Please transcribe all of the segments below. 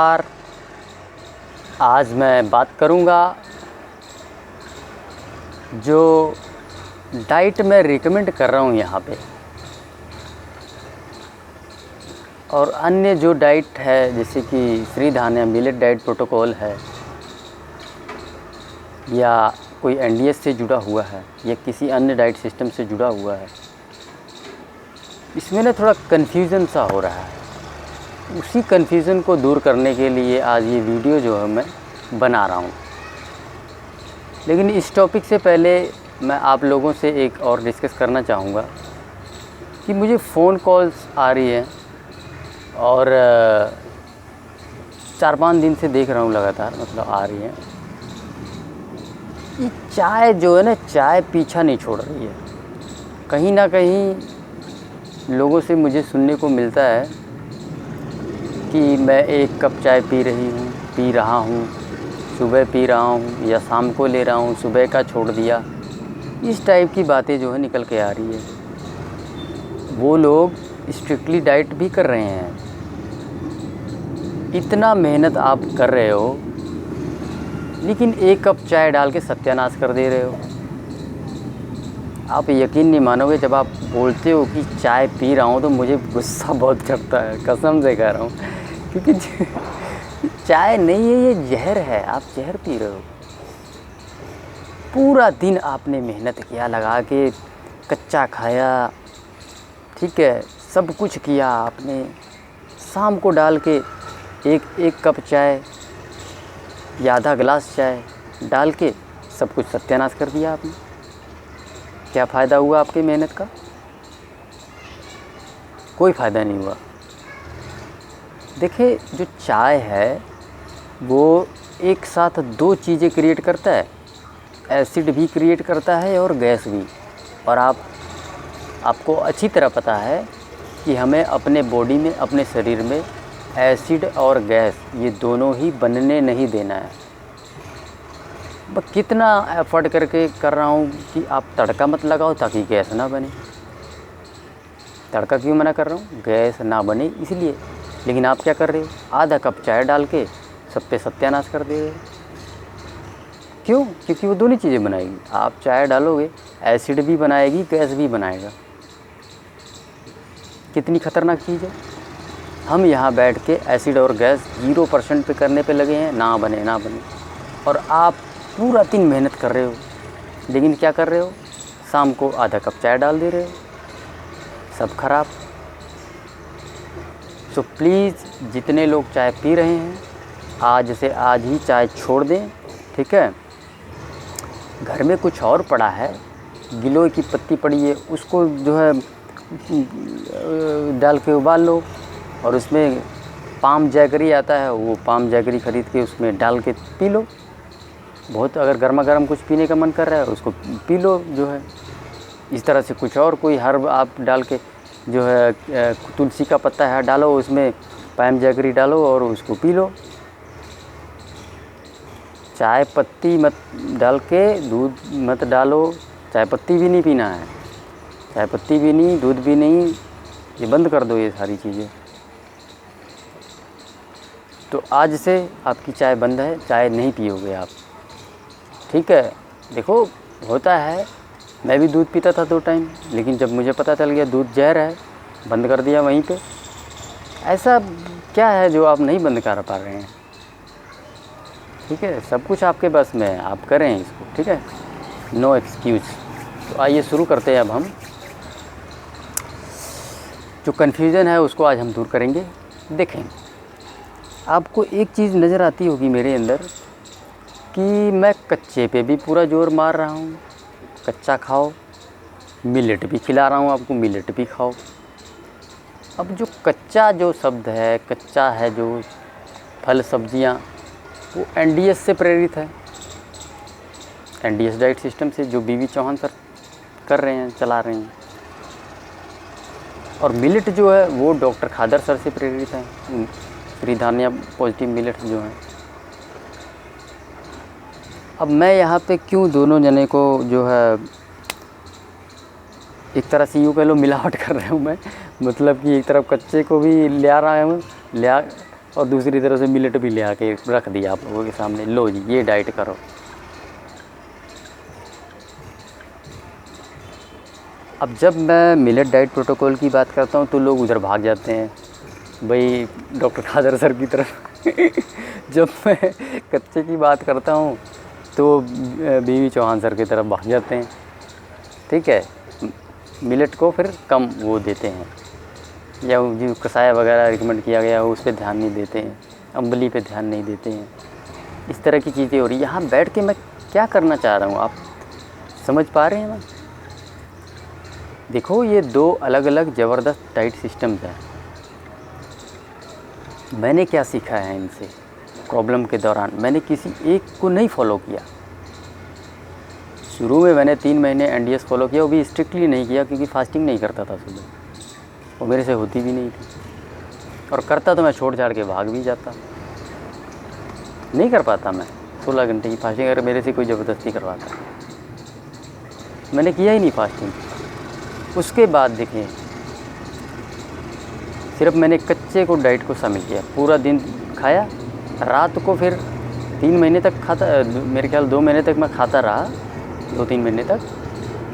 यार आज मैं बात करूँगा जो डाइट मैं रिकमेंड कर रहा हूँ यहाँ पे, और अन्य जो डाइट है जैसे कि श्री धान्या मिलेट डाइट प्रोटोकॉल है, या कोई एनडीएस से जुड़ा हुआ है या किसी अन्य डाइट सिस्टम से जुड़ा हुआ है, इसमें ना थोड़ा कन्फ्यूज़न सा हो रहा है। उसी कन्फ्यूज़न को दूर करने के लिए आज ये वीडियो जो है मैं बना रहा हूँ। लेकिन इस टॉपिक से पहले मैं आप लोगों से एक और डिस्कस करना चाहूँगा कि मुझे फ़ोन कॉल्स आ रही हैं और 4-5 दिन से देख रहा हूँ लगातार, मतलब आ रही हैं। ये चाय जो है ना, चाय पीछा नहीं छोड़ रही है। कहीं ना कहीं लोगों से मुझे सुनने को मिलता है कि मैं 1 कप चाय पी रहा हूँ, सुबह पी रहा हूँ या शाम को ले रहा हूँ, सुबह का छोड़ दिया। इस टाइप की बातें जो है निकल के आ रही है। वो लोग स्ट्रिक्टली डाइट भी कर रहे हैं, इतना मेहनत आप कर रहे हो, लेकिन 1 कप चाय डाल के सत्यानाश कर दे रहे हो। आप यकीन नहीं मानोगे, जब आप बोलते हो कि चाय पी रहा हूँ तो मुझे गुस्सा बहुत चढ़ता है, कसम से कह रहा हूँ। क्योंकि चाय नहीं है, ये जहर है। आप जहर पी रहे हो। पूरा दिन आपने मेहनत किया, लगा के कच्चा खाया, ठीक है, सब कुछ किया आपने, शाम को डाल के एक कप चाय या आधा गिलास चाय डाल के सब कुछ सत्यानाश कर दिया आपने। क्या फ़ायदा हुआ आपकी मेहनत का? कोई फ़ायदा नहीं हुआ। देखिए, जो चाय है वो एक साथ 2 चीज़ें क्रिएट करता है, एसिड भी क्रिएट करता है और गैस भी। और आपको अच्छी तरह पता है कि हमें अपने बॉडी में, अपने शरीर में एसिड और गैस ये दोनों ही बनने नहीं देना है। कितना एफर्ट करके कर रहा हूँ कि आप तड़का मत लगाओ ताकि गैस ना बने। तड़का क्यों मना कर रहा हूँ? गैस ना बने इसलिए। लेकिन आप क्या कर रहे हो? आधा कप चाय डाल के सब पे सत्यानाश कर दे रहे हो। क्यों? क्योंकि वो दोनों चीज़ें बनाएगी। आप चाय डालोगे, एसिड भी बनाएगी, गैस भी बनाएगा। कितनी ख़तरनाक चीज़ है। हम यहाँ बैठ के एसिड और गैस 0% पे करने पे लगे हैं, ना बने ना बने। और आप पूरा दिन मेहनत कर रहे हो, लेकिन क्या कर रहे हो? शाम को आधा कप चाय डाल दे रहे हो, सब खराब। सो प्लीज़, जितने लोग चाय पी रहे हैं, आज से आज ही चाय छोड़ दें, ठीक है। घर में कुछ और पड़ा है, गिलोय की पत्ती पड़ी है, उसको जो है डाल के उबाल लो, और उसमें पाम जैगरी आता है, वो पाम जैगरी ख़रीद के उसमें डाल के पी लो। बहुत, अगर गर्मा गर्म कुछ पीने का मन कर रहा है उसको पी लो जो है। इस तरह से कुछ और कोई हर्ब आप डाल के जो है, तुलसी का पत्ता है डालो, उसमें पाम जैगरी डालो और उसको पी लो। चाय पत्ती मत डाल के दूध मत डालो। चाय पत्ती भी नहीं पीना है, चाय पत्ती भी नहीं, दूध भी नहीं, ये बंद कर दो ये सारी चीज़ें। तो आज से आपकी चाय बंद है, चाय नहीं पियोगे आप, ठीक है। देखो, होता है, मैं भी दूध पीता था 2 टाइम, लेकिन जब मुझे पता चल गया दूध जहर है, बंद कर दिया वहीं पे। ऐसा क्या है जो आप नहीं बंद कर पा रहे हैं? ठीक है, सब कुछ आपके बस में है, आप करें इसको, ठीक है, नो एक्सक्यूज़। तो आइए शुरू करते हैं। अब हम जो कन्फ्यूज़न है उसको आज हम दूर करेंगे। देखें, आपको एक चीज़ नज़र आती होगी मेरे अंदर कि मैं कच्चे पे भी पूरा ज़ोर मार रहा हूँ, कच्चा खाओ, मिलेट भी खिला रहा हूँ आपको, मिलेट भी खाओ। अब जो कच्चा जो शब्द है, कच्चा है जो फल सब्जियाँ, वो एनडीएस से प्रेरित है, एनडीएस डाइट सिस्टम से, जो बीवी चौहान सर कर रहे हैं, चला रहे हैं। और मिलेट जो है वो डॉक्टर खादर सर से प्रेरित है, श्री धान्या पॉजिटिव मिलेट जो है। अब मैं यहाँ पे क्यों दोनों जने को जो है एक तरह से यूँ कह लो मिलावट कर रहा हूँ मैं, मतलब कि एक तरफ कच्चे को भी ले आ रहा हूँ, और दूसरी तरफ से मिलेट भी ले आके रख दिया आप लोगों के सामने, लो जी ये डाइट करो। अब जब मैं मिलेट डाइट प्रोटोकॉल की बात करता हूँ तो लोग उधर भाग जाते हैं भाई डॉक्टर खादर सर की तरफ। जब मैं कच्चे की बात करता हूँ तो बीवी चौहान सर की तरफ भाग जाते हैं। ठीक है, मिलेट को फिर कम वो देते हैं, या जो कसाया वगैरह रिकमेंड किया गया हो उस पर ध्यान नहीं देते हैं, अम्बली पे ध्यान नहीं देते हैं। इस तरह की चीज़ें हो रही। यहाँ बैठ के मैं क्या करना चाह रहा हूँ आप समझ पा रहे हैं ना? देखो ये दो अलग अलग ज़बरदस्त डाइट सिस्टम्स हैं। मैंने क्या सीखा है इनसे प्रॉब्लम के दौरान, मैंने किसी एक को नहीं फॉलो किया। शुरू में मैंने 3 महीने एनडीएस फॉलो किया, वो भी स्ट्रिक्टली नहीं किया क्योंकि फास्टिंग नहीं करता था सुबह, वो मेरे से होती भी नहीं थी, और करता तो मैं छोड़ छाड़ के भाग भी जाता, नहीं कर पाता मैं 16 घंटे की फास्टिंग अगर मेरे से कोई ज़बरदस्ती करवाता। मैंने किया ही नहीं फास्टिंग। उसके बाद देखिए सिर्फ मैंने कच्चे को डाइट को शामिल किया, पूरा दिन खाया, रात को फिर 3 महीने तक खाता, मेरे ख्याल 2 महीने तक मैं खाता रहा, 2-3 महीने तक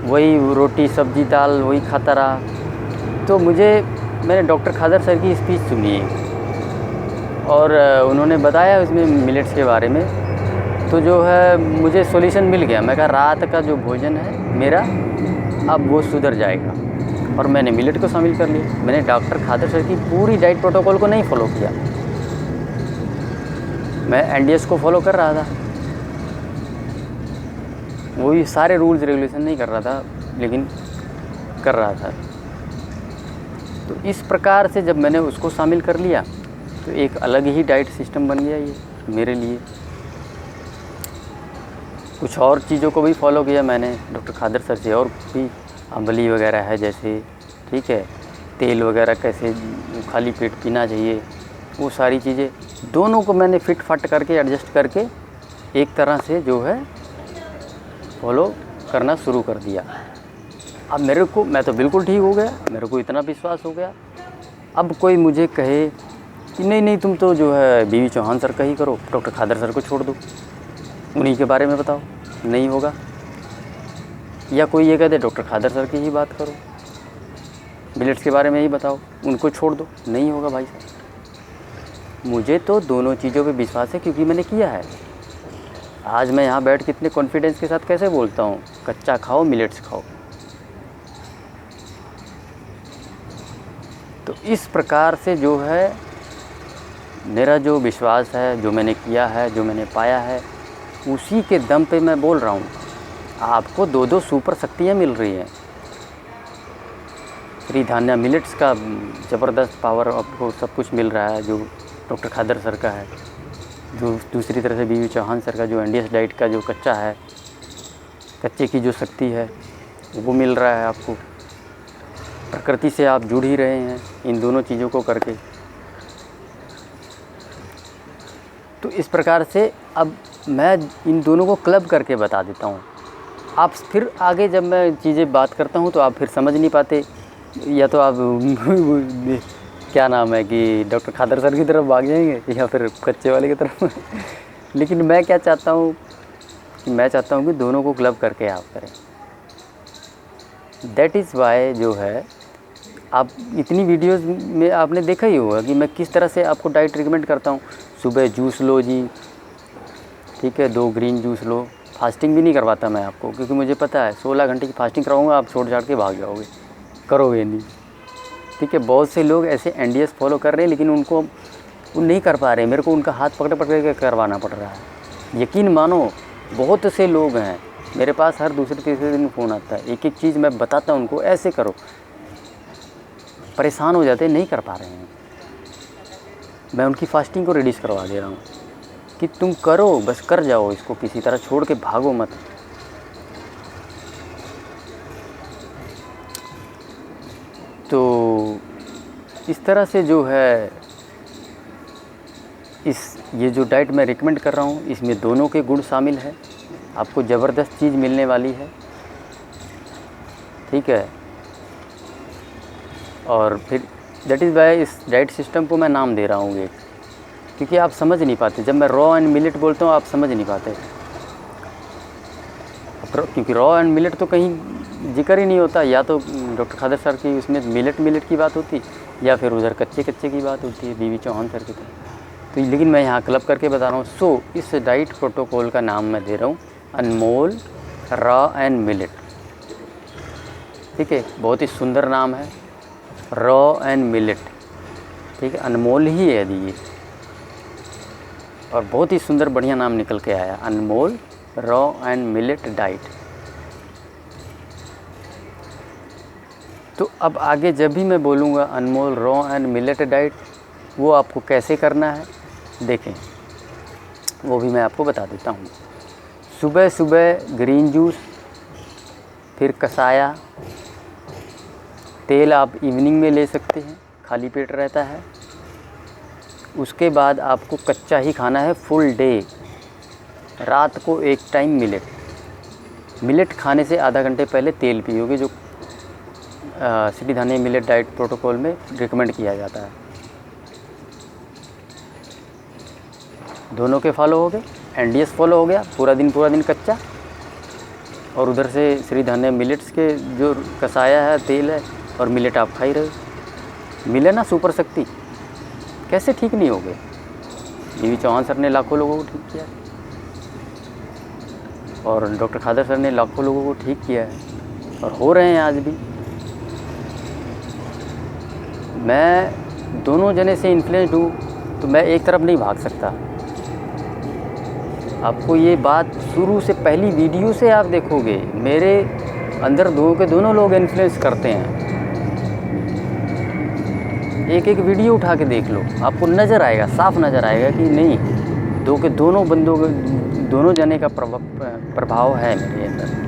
वही रोटी सब्जी दाल वही खाता रहा। तो मैंने डॉक्टर खादर सर की स्पीच सुनी और उन्होंने बताया उसमें मिलेट्स के बारे में, तो जो है मुझे सॉल्यूशन मिल गया। मैं कहा रात का जो भोजन है मेरा अब वो सुधर जाएगा, और मैंने मिलेट को शामिल कर लिया। मैंने डॉक्टर खादर सर की पूरी डाइट प्रोटोकॉल को नहीं फॉलो किया, मैं एनडीएस को फॉलो कर रहा था, वही सारे रूल्स रेगुलेशन नहीं कर रहा था लेकिन कर रहा था। तो इस प्रकार से जब मैंने उसको शामिल कर लिया तो एक अलग ही डाइट सिस्टम बन गया ये मेरे लिए। कुछ और चीज़ों को भी फॉलो किया मैंने डॉक्टर खादर सर से, और भी अम्बली वगैरह है जैसे, ठीक है, तेल वगैरह कैसे खाली पेट पीना चाहिए, वो सारी चीज़ें दोनों को मैंने फिट फाट करके एडजस्ट करके एक तरह से जो है फॉलो करना शुरू कर दिया। अब मैं तो बिल्कुल ठीक हो गया, मेरे को इतना विश्वास हो गया। अब कोई मुझे कहे कि नहीं तुम तो जो है बीवी चौहान सर का ही करो, डॉक्टर खादर सर को छोड़ दो, उन्हीं के बारे में बताओ, नहीं होगा। या कोई ये कहते डॉक्टर खादर सर की ही बात करो, मिलेट्स के बारे में ही बताओ, उनको छोड़ दो, नहीं होगा भाई साहब। मुझे तो दोनों चीज़ों पे विश्वास है क्योंकि मैंने किया है। आज मैं यहाँ बैठ कितने कॉन्फिडेंस के साथ कैसे बोलता हूँ, कच्चा खाओ मिलेट्स खाओ। तो इस प्रकार से जो है मेरा जो विश्वास है, जो मैंने किया है, जो मैंने पाया है, उसी के दम पे मैं बोल रहा हूँ। आपको 2-2 सुपर शक्तियाँ मिल रही हैं। श्री धान्या मिलेट्स का ज़बरदस्त पावर आपको सब कुछ मिल रहा है जो डॉक्टर खादर सर का है, जो दूसरी तरह से बीवी चौहान सर का जो एनडीएस डाइट का जो कच्चा है, कच्चे की जो शक्ति है वो मिल रहा है आपको। प्रकृति से आप जुड़ ही रहे हैं इन दोनों चीज़ों को करके। तो इस प्रकार से अब मैं इन दोनों को क्लब करके बता देता हूँ। आप फिर आगे जब मैं चीज़ें बात करता हूँ तो आप फिर समझ नहीं पाते, या तो आप क्या नाम है कि डॉक्टर खादर सर की तरफ भाग जाएंगे या फिर कच्चे वाले की तरफ। लेकिन मैं क्या चाहता हूँ कि मैं चाहता हूँ कि दोनों को क्लब करके आप करें। दैट इज़ वाई जो है आप इतनी वीडियोस में आपने देखा ही होगा कि मैं किस तरह से आपको डाइट रिकमेंड करता हूँ। सुबह जूस लो जी, ठीक है, 2 ग्रीन जूस लो। फास्टिंग भी नहीं करवाता मैं आपको क्योंकि मुझे पता है 16 घंटे की फास्टिंग कराऊंगा आप छोड़ छाड़ के भाग जाओगे, करोगे नहीं। ठीक है, बहुत से लोग ऐसे एनडीएस फॉलो कर रहे हैं लेकिन वो नहीं कर पा रहे, मेरे को उनका हाथ पकड़ पकड़ के करवाना पड़ रहा है। यकीन मानो बहुत से लोग हैं मेरे पास, हर दूसरे तीसरे दिन फ़ोन आता है, एक एक चीज़ मैं बताता हूँ उनको, ऐसे करो, परेशान हो जाते, नहीं कर पा रहे हैं। मैं उनकी फास्टिंग को रिड्यूस करवा दे रहा हूँ कि तुम करो, बस कर जाओ, इसको किसी तरह छोड़ के भागो मत। तो इस तरह से जो है ये जो डाइट मैं रिकमेंड कर रहा हूँ इसमें दोनों के गुण शामिल है, आपको ज़बरदस्त चीज़ मिलने वाली है। ठीक है, और फिर दैट इज़ वाई इस डाइट सिस्टम को मैं नाम दे रहा हूँ एक क्योंकि आप समझ नहीं पाते। जब मैं रॉ एंड मिलेट बोलता हूँ आप समझ नहीं पाते, क्योंकि रॉ एंड मिलेट तो कहीं जिक्र ही नहीं होता। या तो डॉक्टर खादर सर की उसमें मिलेट की बात होती, या फिर उधर कच्चे की बात होती है बीवी चौहान सर की तरह। तो लेकिन मैं यहाँ क्लब करके बता रहा हूँ। सो इस डाइट प्रोटोकॉल का नाम मैं दे रहा हूँ अनमोल रॉ एंड मिलेट। ठीक है, बहुत ही सुंदर नाम है, रॉ एंड मिलेट। ठीक है, अनमोल ही है ये, और बहुत ही सुंदर बढ़िया नाम निकल के आया, अनमोल रॉ एंड मिलेट डाइट। तो अब आगे जब भी मैं बोलूँगा अनमोल रॉ एंड मिलेट डाइट, वो आपको कैसे करना है देखें, वो भी मैं आपको बता देता हूँ। सुबह सुबह ग्रीन जूस, फिर कसाया, तेल आप इवनिंग में ले सकते हैं, खाली पेट रहता है। उसके बाद आपको कच्चा ही खाना है फुल डे। रात को एक टाइम मिलेट खाने से आधा घंटे पहले तेल पियोगे, जो श्री धान्य मिलेट डाइट प्रोटोकॉल में रिकमेंड किया जाता है। दोनों के फॉलो हो गए, एनडीएस फॉलो हो गया, पूरा दिन कच्चा, और उधर से श्री धान्य मिलेट्स के जो कसाया है, तेल है, और मिलेट आप खा ही रहे हो। मिले ना सुपर शक्ति, कैसे ठीक नहीं हो गए? बीवी चौहान सर ने लाखों लोगों को ठीक किया, और डॉक्टर खादर सर ने लाखों लोगों को ठीक किया है, और हो रहे हैं आज भी। मैं दोनों जने से इन्फ्लुएंस्ड हूँ, तो मैं एक तरफ नहीं भाग सकता। आपको ये बात शुरू से पहली वीडियो से आप देखोगे, मेरे अंदर दोनों लोग इन्फ्लुएंस करते हैं। एक एक वीडियो उठा के देख लो, आपको नज़र आएगा, साफ नज़र आएगा कि नहीं, दोनों जने का प्रभाव है मेरे अंदर।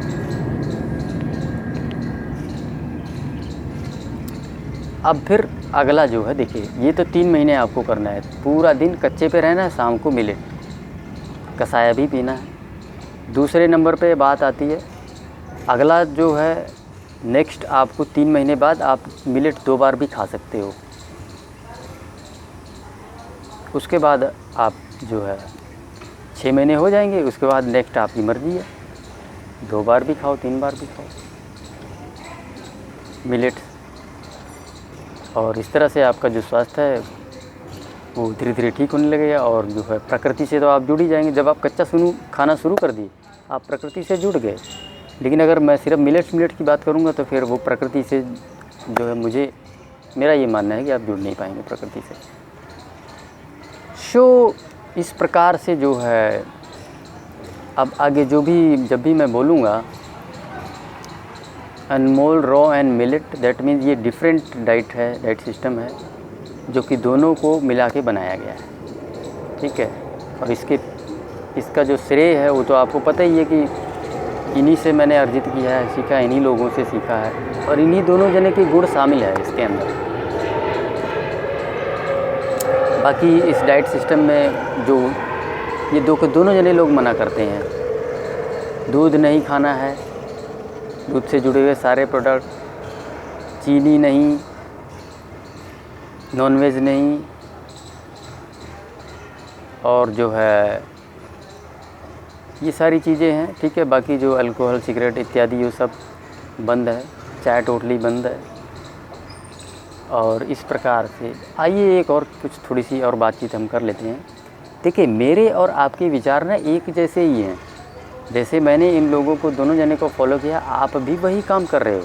अब फिर अगला जो है देखिए, ये तो 3 महीने आपको करना है। पूरा दिन कच्चे पे रहना है, शाम को मिलेट, कसाया भी पीना है। दूसरे नंबर पे बात आती है, अगला जो है नेक्स्ट, आपको 3 महीने बाद आप मिलेट 2 बार भी खा सकते हो। उसके बाद आप जो है 6 महीने हो जाएंगे, उसके बाद नेक्स्ट आपकी मर्ज़ी है, 2 बार भी खाओ, 3 बार भी खाओ मिलेट। और इस तरह से आपका जो स्वास्थ्य है वो धीरे धीरे ठीक होने लगेगा, और जो है प्रकृति से तो आप जुड़ ही जाएंगे। जब आप कच्चा खाना शुरू कर दिए, आप प्रकृति से जुड़ गए। लेकिन अगर मैं सिर्फ मिलेट की बात करूँगा तो फिर वो प्रकृति से जो है, मेरा ये मानना है कि आप जुड़ नहीं पाएंगे प्रकृति से। सो इस प्रकार से जो है, अब आगे जब भी मैं बोलूँगा अनमोल raw and millet, that means ये डिफरेंट डाइट सिस्टम है, जो कि दोनों को मिला के बनाया गया है। ठीक है, और इसका जो श्रेय है वो तो आपको पता ही है कि इन्हीं से मैंने अर्जित किया है, सीखा, इन्हीं लोगों से सीखा है, और इन्हीं दोनों जने के गुण शामिल है इसके अंदर। बाकी इस डाइट सिस्टम में जो ये दोनों जने लोग मना करते हैं, दूध नहीं खाना है, दूध से जुड़े हुए सारे प्रोडक्ट, चीनी नहीं, नॉनवेज नहीं, और जो है ये सारी चीज़ें हैं। ठीक है, बाकी जो अल्कोहल, सिगरेट इत्यादि ये सब बंद है, चाय टोटली बंद है। और इस प्रकार से आइए एक और कुछ थोड़ी सी और बातचीत हम कर लेते हैं। देखिए, मेरे और आपके विचार ना एक जैसे ही हैं। जैसे मैंने इन लोगों को, दोनों जने को फॉलो किया, आप भी वही काम कर रहे हो।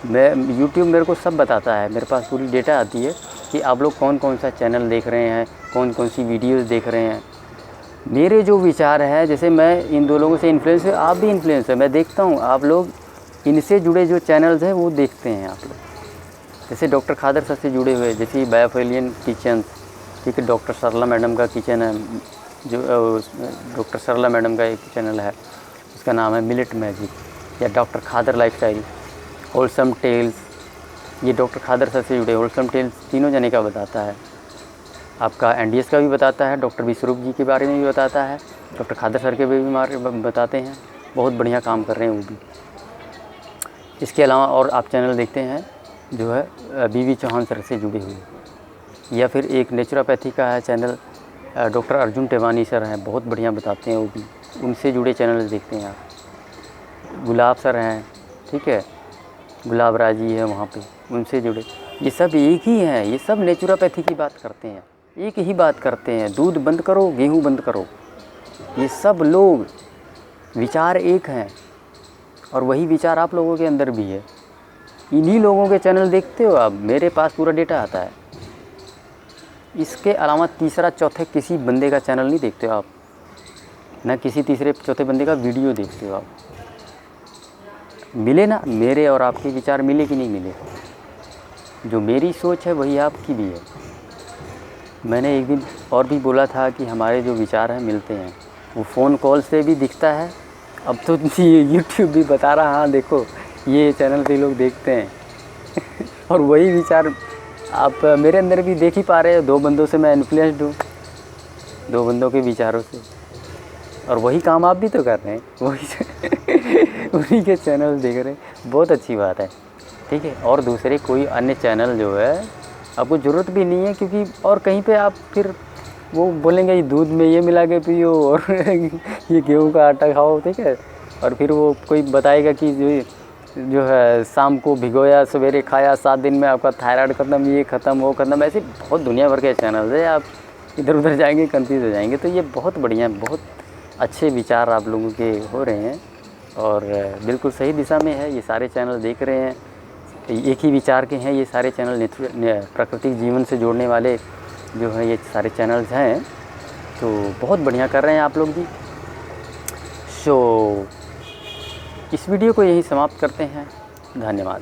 मैं यूट्यूब मेरे को सब बताता है, मेरे पास पूरी डेटा आती है कि आप लोग कौन कौन सा चैनल देख रहे हैं, कौन कौन सी वीडियोस देख रहे हैं। मेरे जो विचार है, जैसे मैं इन दो लोगों से इन्फ्लुएंस है, आप भी इन्फ्लुएंस है, मैं देखता हूँ आप लोग इनसे जुड़े जो चैनल्स हैं वो देखते हैं आप लोग। जैसे डॉक्टर खादर सर से जुड़े हुए, जैसे बायोफेलियन किचन, ठीक है, डॉक्टर सरला मैडम का किचन है, जो डॉक्टर सरला मैडम का एक चैनल है, उसका नाम है मिलेट मैजिक, या डॉक्टर खादर लाइफस्टाइल, होलसम टेल्स, ये डॉक्टर खादर सर से जुड़े होलसम टेल्स तीनों जने का बताता है। आपका एनडीएस का भी बताता है, डॉक्टर विश्वरूप जी के बारे में भी बताता है, डॉक्टर खादर सर के भी बताते हैं, बहुत बढ़िया काम कर रहे हैं वो भी। इसके अलावा और आप चैनल देखते हैं जो है बीवी चौहान सर से जुड़े हुए, या फिर एक नेचुरोपैथी का है चैनल डॉक्टर अर्जुन टेवानी सर हैं, बहुत बढ़िया बताते हैं वो भी, उनसे जुड़े चैनल देखते हैं आप। गुलाब सर हैं, ठीक है, गुलाब राजी है वहाँ पे, उनसे जुड़े। ये सब एक ही हैं, ये सब नेचुरोपैथी की बात करते हैं, एक ही बात करते हैं, दूध बंद करो गेहूँ बंद करो। ये सब लोग विचार एक हैं और वही विचार आप लोगों के अंदर भी है। इन्हीं लोगों के चैनल देखते हो आप, मेरे पास पूरा डेटा आता है। इसके अलावा तीसरा चौथे किसी बंदे का चैनल नहीं देखते हो आप, ना किसी तीसरे चौथे बंदे का वीडियो देखते हो आप। मिले ना, मेरे और आपके विचार मिले कि नहीं मिले? जो मेरी सोच है वही आपकी भी है। मैंने एक दिन और भी बोला था कि हमारे जो विचार हैं मिलते हैं, वो फ़ोन कॉल से भी दिखता है। अब तो ये यूट्यूब भी बता रहा, हाँ देखो ये चैनल पे लोग देखते हैं और वही विचार आप मेरे अंदर भी देख ही पा रहे हो। 2 बंदों से मैं इन्फ्लुएंस्ड हूँ, 2 बंदों के विचारों से, और वही काम आप भी तो कर रहे हैं, वही उन्हीं के चैनल देख रहे हैं। बहुत अच्छी बात है, ठीक है। और दूसरे कोई अन्य चैनल जो है आपको ज़रूरत भी नहीं है, क्योंकि और कहीं पे आप फिर वो बोलेंगे ये दूध में ये मिला के पियो और ये गेहूं का आटा खाओ, ठीक है। और फिर वो कोई बताएगा कि जो है शाम को भिगोया सवेरे खाया 7 दिन में आपका थायराइड ख़त्म, ये ख़त्म वो ख़त्म। ऐसे बहुत दुनिया भर के चैनल है, आप इधर उधर जाएंगे कंफ्यूज हो जाएंगे। तो ये बहुत बढ़िया, बहुत अच्छे विचार आप लोगों के हो रहे हैं और बिल्कुल सही दिशा में है। ये सारे चैनल देख रहे हैं, एक ही विचार के हैं ये सारे चैनल, प्राकृतिक जीवन से जोड़ने वाले जो है ये सारे चैनल्स हैं। तो बहुत बढ़िया कर रहे हैं आप लोग भी। सो इस वीडियो को यहीं समाप्त करते हैं। धन्यवाद।